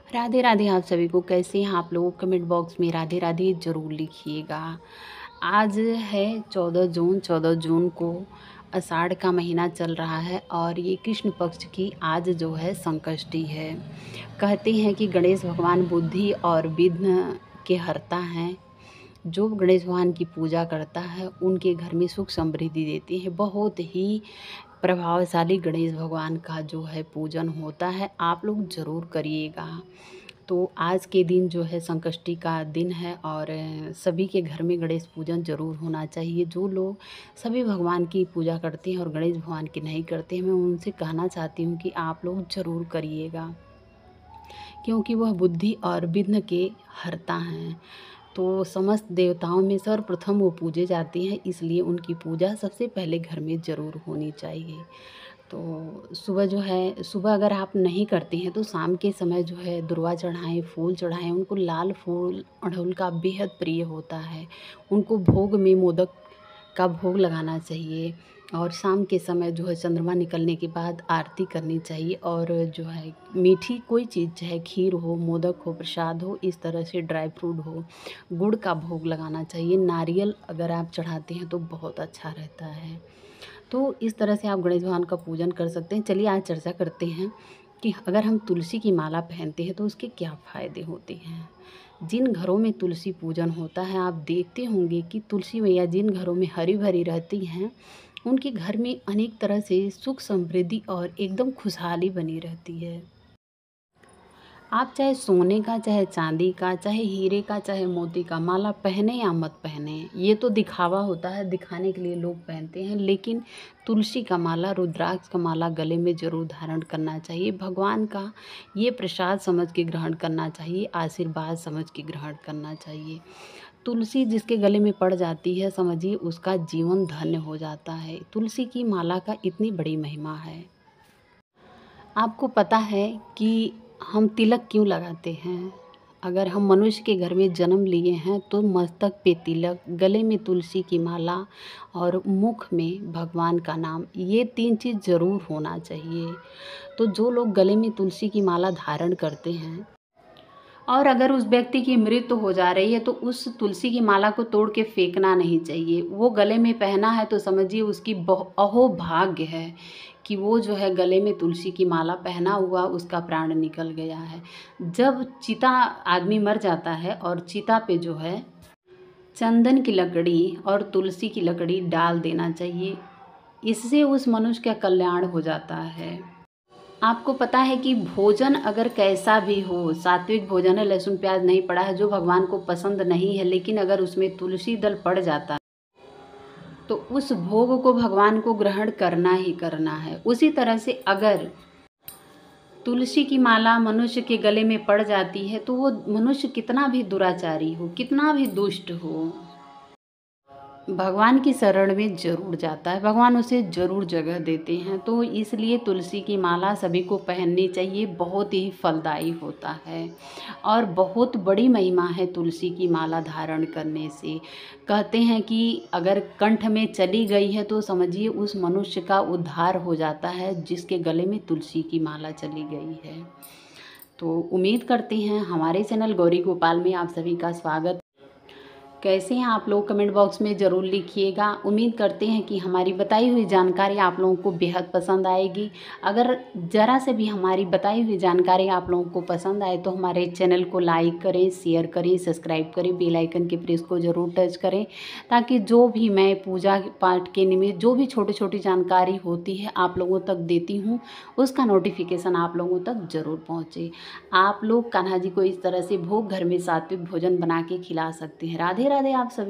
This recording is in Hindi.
राधे राधे आप सभी को। कैसे हैं आप लोग? कमेंट बॉक्स में राधे राधे ज़रूर लिखिएगा। आज है 14 जून। 14 जून को आषाढ़ का महीना चल रहा है और ये कृष्ण पक्ष की आज जो है संकष्टी है। कहते हैं कि गणेश भगवान बुद्धि और विघ्न के हरता हैं। जो गणेश भगवान की पूजा करता है उनके घर में सुख समृद्धि देते हैं। बहुत ही प्रभावशाली गणेश भगवान का जो है पूजन होता है। आप लोग ज़रूर करिएगा। तो आज के दिन जो है संकष्टी का दिन है और सभी के घर में गणेश पूजन ज़रूर होना चाहिए। जो लोग सभी भगवान की पूजा करते हैं और गणेश भगवान की नहीं करते हैं, मैं उनसे कहना चाहती हूँ कि आप लोग ज़रूर करिएगा, क्योंकि वह बुद्धि और विघ्न के हरता हैं। तो समस्त देवताओं में सर्वप्रथम वो पूजे जाते हैं, इसलिए उनकी पूजा सबसे पहले घर में ज़रूर होनी चाहिए। तो सुबह अगर आप नहीं करते हैं तो शाम के समय जो है दुर्वा चढ़ाएँ, फूल चढ़ाएँ। उनको लाल फूल अड़हुल का बेहद प्रिय होता है। उनको भोग में मोदक का भोग लगाना चाहिए और शाम के समय जो है चंद्रमा निकलने के बाद आरती करनी चाहिए। और जो है मीठी कोई चीज़, चाहे खीर हो, मोदक हो, प्रसाद हो, इस तरह से ड्राई फ्रूट हो, गुड़ का भोग लगाना चाहिए। नारियल अगर आप चढ़ाते हैं तो बहुत अच्छा रहता है। तो इस तरह से आप गणेश भगवान का पूजन कर सकते हैं। चलिए आज चर्चा करते हैं कि अगर हम तुलसी की माला पहनते हैं तो उसके क्या फ़ायदे होते हैं। जिन घरों में तुलसी पूजन होता है, आप देखते होंगे कि तुलसी मैया जिन घरों में हरी भरी रहती हैं, उनके घर में अनेक तरह से सुख समृद्धि और एकदम खुशहाली बनी रहती है। आप चाहे सोने का, चाहे चांदी का, चाहे हीरे का, चाहे मोती का माला पहने या मत पहने, ये तो दिखावा होता है, दिखाने के लिए लोग पहनते हैं। लेकिन तुलसी का माला, रुद्राक्ष का माला गले में ज़रूर धारण करना चाहिए। भगवान का ये प्रसाद समझ के ग्रहण करना चाहिए, आशीर्वाद समझ के ग्रहण करना चाहिए। तुलसी जिसके गले में पड़ जाती है, समझिए उसका जीवन धन्य हो जाता है। तुलसी की माला का इतनी बड़ी महिमा है। आपको पता है कि हम तिलक क्यों लगाते हैं? अगर हम मनुष्य के घर में जन्म लिए हैं तो मस्तक पे तिलक, गले में तुलसी की माला और मुख में भगवान का नाम, ये 3 चीज़ ज़रूर होना चाहिए। तो जो लोग गले में तुलसी की माला धारण करते हैं और अगर उस व्यक्ति की मृत्यु हो जा रही है तो उस तुलसी की माला को तोड़ के फेंकना नहीं चाहिए। वो गले में पहना है तो समझिए उसकी अहोभाग्य है कि वो जो है गले में तुलसी की माला पहना हुआ, उसका प्राण निकल गया है। जब चिता आदमी मर जाता है और चिता पे जो है चंदन की लकड़ी और तुलसी की लकड़ी डाल देना चाहिए। इससे उस मनुष्य का कल्याण हो जाता है। आपको पता है कि भोजन अगर कैसा भी हो, सात्विक भोजन है, लहसुन प्याज नहीं पड़ा है, जो भगवान को पसंद नहीं है, लेकिन अगर उसमें तुलसी दल पड़ जाता है तो उस भोग को भगवान को ग्रहण करना ही करना है। उसी तरह से अगर तुलसी की माला मनुष्य के गले में पड़ जाती है तो वो मनुष्य कितना भी दुराचारी हो, कितना भी दुष्ट हो, भगवान की शरण में ज़रूर जाता है। भगवान उसे ज़रूर जगह देते हैं। तो इसलिए तुलसी की माला सभी को पहननी चाहिए। बहुत ही फलदायी होता है और बहुत बड़ी महिमा है तुलसी की माला धारण करने से। कहते हैं कि अगर कंठ में चली गई है तो समझिए उस मनुष्य का उद्धार हो जाता है जिसके गले में तुलसी की माला चली गई है। तो उम्मीद करते हैं हमारे चैनल गौरी गोपाल में आप सभी का स्वागत। कैसे हैं आप लोग? कमेंट बॉक्स में ज़रूर लिखिएगा। उम्मीद करते हैं कि हमारी बताई हुई जानकारी आप लोगों को बेहद पसंद आएगी। अगर ज़रा से भी हमारी बताई हुई जानकारी आप लोगों को पसंद आए तो हमारे चैनल को लाइक करें, शेयर करें, सब्सक्राइब करें, बेल आइकन के प्रेस को ज़रूर टच करें, ताकि जो भी मैं पूजा पाठ के निमित्त जो भी छोटी छोटी जानकारी होती है आप लोगों तक देती हूँ, उसका नोटिफिकेशन आप लोगों तक ज़रूर पहुँचे। आप लोग कान्हा जी को इस तरह से भोग घर में सात्विक भोजन बना के खिला सकते हैं। राधे राधे आप सभी।